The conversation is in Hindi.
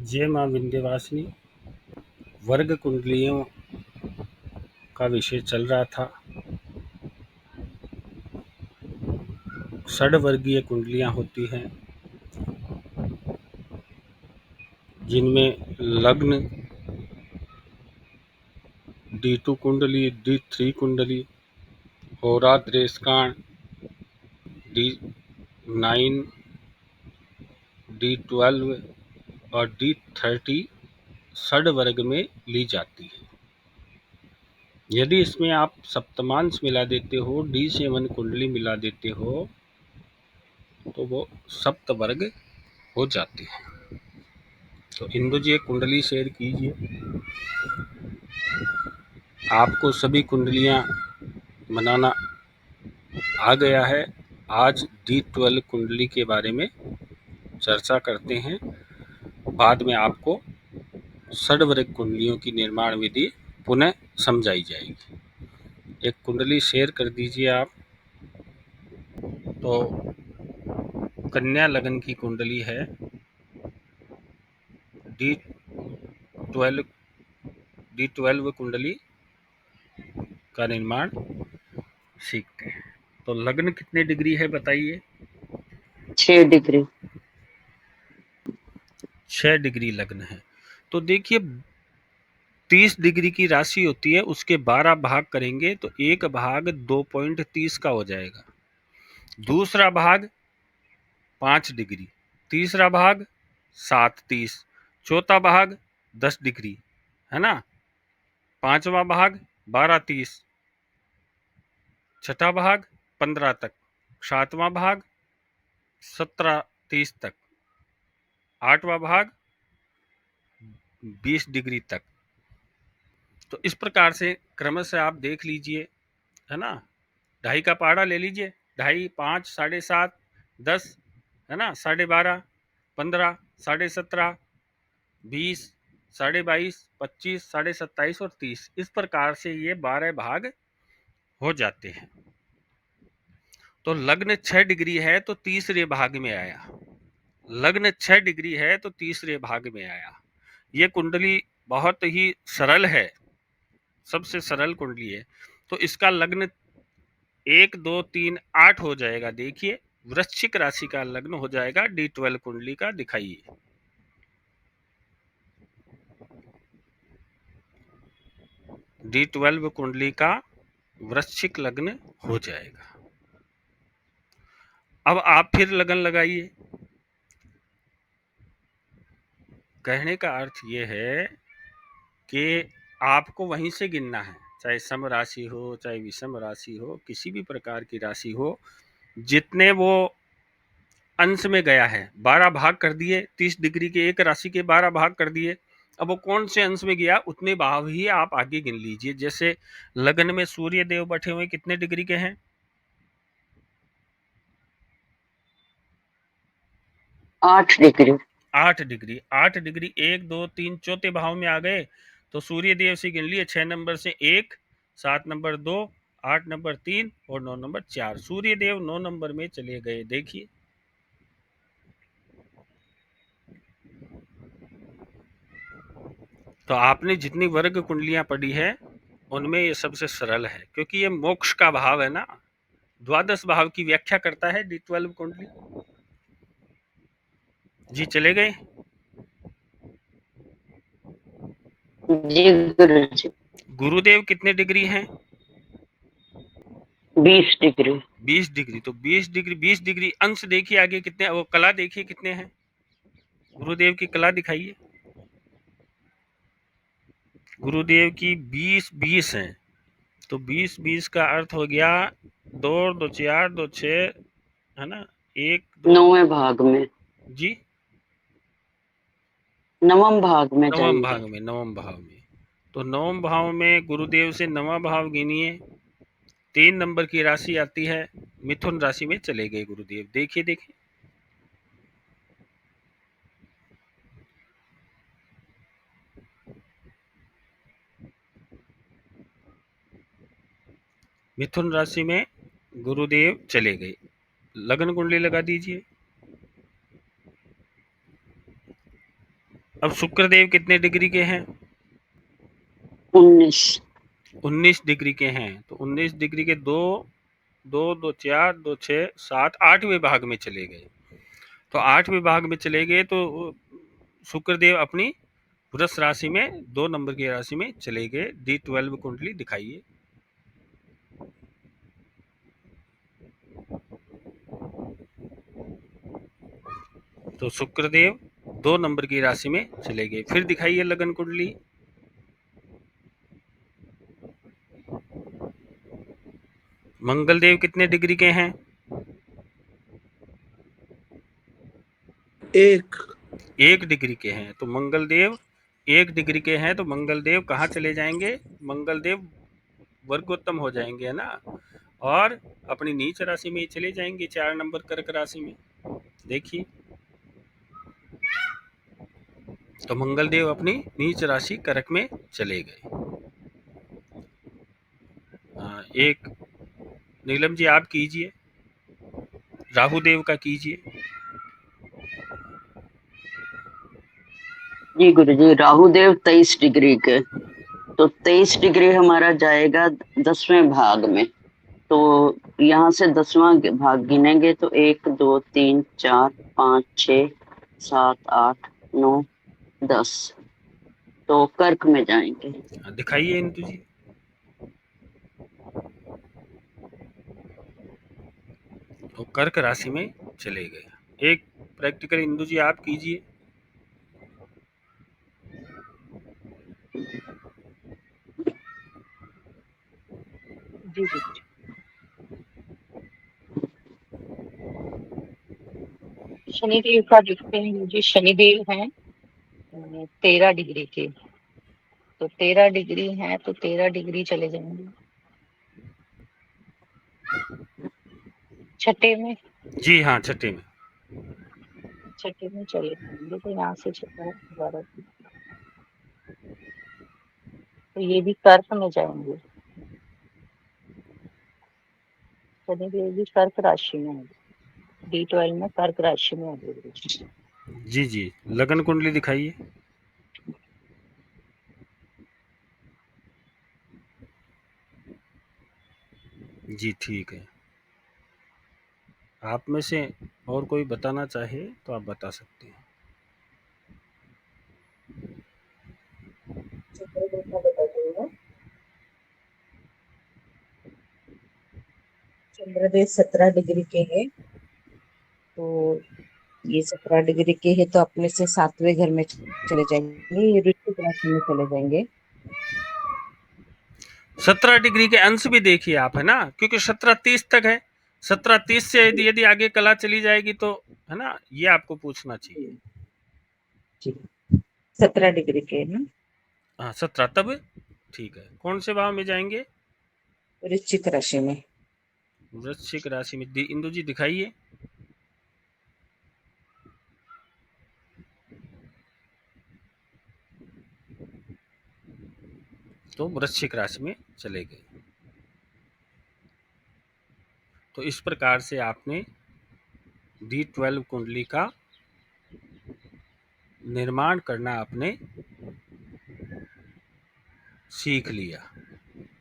जय मां विंध्यवासिनी। वर्ग कुंडलियों का विषय चल रहा था। षड्वर्गीय कुंडलियां होती हैं जिनमें लग्न D2 कुंडली, D3 कुंडली, होरा द्रेसकाण D9, D12 और D30 षड्वर्ग में ली जाती है। यदि इसमें आप सप्तमांश मिला देते हो, D7 कुंडली मिला देते हो, तो वो सप्तवर्ग हो जाती है। तो इंदु जी एक कुंडली शेयर कीजिए। आपको सभी कुंडलियां बनाना आ गया है। आज D12 कुंडली के बारे में चर्चा करते हैं। बाद में आपको षड्वर्ग कुंडलियों की निर्माण विधि पुनः समझाई जाएगी। एक कुंडली शेयर कर दीजिए आप। तो कन्या लगन की कुंडली है। D12 कुंडली का निर्माण सीखते हैं। तो लग्न कितने डिग्री है बताइए? 6 डिग्री। 6 डिग्री लग्न है। तो देखिए 30 डिग्री की राशि होती है, उसके 12 भाग करेंगे तो एक भाग 2.30 का हो जाएगा। दूसरा भाग 5 डिग्री, तीसरा भाग 7.30, चौथा भाग 10 डिग्री, है ना। पांचवा भाग 12.30, छठा भाग 15 तक, सातवां भाग 17.30 तक, आठवां भाग 20 डिग्री तक। तो इस प्रकार से क्रमशः आप देख लीजिए, है ना। ढाई का पहाड़ा ले लीजिए। ढाई, 5, 7.5, 10, है ना, 12.5, 15, 17.5, 20, 22.5, 25, 27.5 और 30। इस प्रकार से ये 12 भाग हो जाते हैं। तो लग्न 6 डिग्री है तो तीसरे भाग में आया। लग्न 6 डिग्री है तो तीसरे भाग में आया। ये कुंडली बहुत ही सरल है, सबसे सरल कुंडली है। तो इसका लग्न 1, 2, 3, 8 हो जाएगा। देखिए वृश्चिक राशि का लग्न हो जाएगा D12 कुंडली का। दिखाइए। D12 कुंडली का वृश्चिक लग्न हो जाएगा। अब आप फिर लगन लगाइए। कहने का अर्थ ये है कि आपको वहीं से गिनना है, चाहे सम राशि हो, चाहे विषम राशि हो, किसी भी प्रकार की राशि हो, जितने वो अंश में गया है। 12 भाग कर दिए, 30 डिग्री के एक राशि के 12 भाग कर दिए। अब वो कौन से अंश में गया, उतने भाव ही आप आगे गिन लीजिए। जैसे लगन में सूर्य देव बैठे हुए कितने डिग्री के हैं? 8 डिग्री। 8 डिग्री। 8 डिग्री 1, 2, 3 चौथे भाव में आ गए। तो सूर्य देव से गिन लिए 6 नंबर से 1, 7 नंबर 2, 8 नंबर 3 और 9 नंबर 4। सूर्य देव 9 नंबर में चले गए। देखिए तो आपने जितनी वर्ग कुंडलियां पढ़ी है उनमें ये सबसे सरल है, क्योंकि ये मोक्ष का भाव है ना। द्वादश भाव की व्याख्या करता है D12 कुंडली। जी चले गए। जी गुरु जी। गुरुदेव कितने डिग्री हैं? 20 डिग्री। 20 डिग्री। तो 20 डिग्री, 20 डिग्री अंश देखिए आगे कितने, वो कला देखिए कितने हैं। गुरुदेव की कला दिखाइए। गुरुदेव की 20 है। तो 20 का अर्थ हो गया 2, 2, 4, 2, 6, है ना, 1, 2। 9वें भाग में। जी, नवम भाग में नवम जाएंगे। भाग में, नवम भाव में। तो नवम भाव में गुरुदेव से नवा भाव गिनिए। 3 नंबर की राशि आती है, मिथुन राशि में चले गए गुरुदेव। देखिए देखिए मिथुन राशि में गुरुदेव चले गए। लगन कुंडली लगा दीजिए। अब शुक्रदेव कितने डिग्री के हैं? 19। 19 डिग्री के हैं। तो 19 डिग्री के दो दो दो चार दो छः सात, आठवें भाग में चले गए। तो आठवें भाग में चले गए तो शुक्रदेव अपनी वृष राशि में 2 नंबर की राशि में चले गए। D12 कुंडली दिखाइए। तो शुक्रदेव 2 नंबर की राशि में चले गए। फिर दिखाइए लगन कुंडली। मंगलदेव कितने डिग्री के हैं? 1 डिग्री के हैं। तो मंगलदेव 1 डिग्री के हैं, तो मंगलदेव कहाँ चले जाएंगे? मंगलदेव वर्गोत्तम हो जाएंगे, है ना, और अपनी नीच राशि में चले जाएंगे, 4 नंबर कर्क राशि में। देखिए, तो मंगलदेव अपनी नीच राशि कर्क में चले गए। एक नीलम जी आप कीजिए, राहुदेव का कीजिए। जी गुरु जी, राहु देव 23 डिग्री के, तो 23 डिग्री हमारा जाएगा 10वें भाग में। तो यहाँ से 10वां भाग गिनेंगे तो 1 2 3 4 5 6 7 8 9 10, तो कर्क में जाएंगे। दिखाइए इंदु जी। तो कर्क राशि में चले गए। एक प्रैक्टिकल इंदु जी आप कीजिए। जी गुरु जी, शनिदेव का देखते हैं मुझे। शनिदेव हैं 13 डिग्री के, तो 13 डिग्री हैं तो 13 डिग्री चले जाएंगे छठे में। जी हाँ, छठे में। छठे में चले जाएंगे, तो यहाँ से छठा 12, तो ये भी कर्क में जाएंगे। शनिदेव भी कर्क राशि में है, D12 में कर्क राशि में है। जी जी, लगन कुंडली दिखाइए। जी ठीक है। आप में से और कोई बताना चाहे तो आप बता सकते हैं। चंद्रदेव का बता दूंगा। चंद्रदेव 17 डिग्री के हैं, तो ये 17 डिग्री के है तो अपने से 7वें घर में चले जाएंगे, ये वृश्चिक राशि में चले जाएंगे। 17 डिग्री के अंश भी देखिए आप, है ना, क्योंकि 17-30 तक है। 17-30 से यदि आगे कला चली जाएगी तो, है ना, ये आपको पूछना चाहिए। जी 17 डिग्री के है ना, हाँ 17 तब ठीक है। कौन से भाव में जाएंगे? वृश्चिक राशि में। वृश्चिक राशि में। इंदु जी दिखाइए। तो वृश्चिक राशि में चले गए। तो इस प्रकार से आपने D12 कुंडली का निर्माण करना आपने सीख लिया।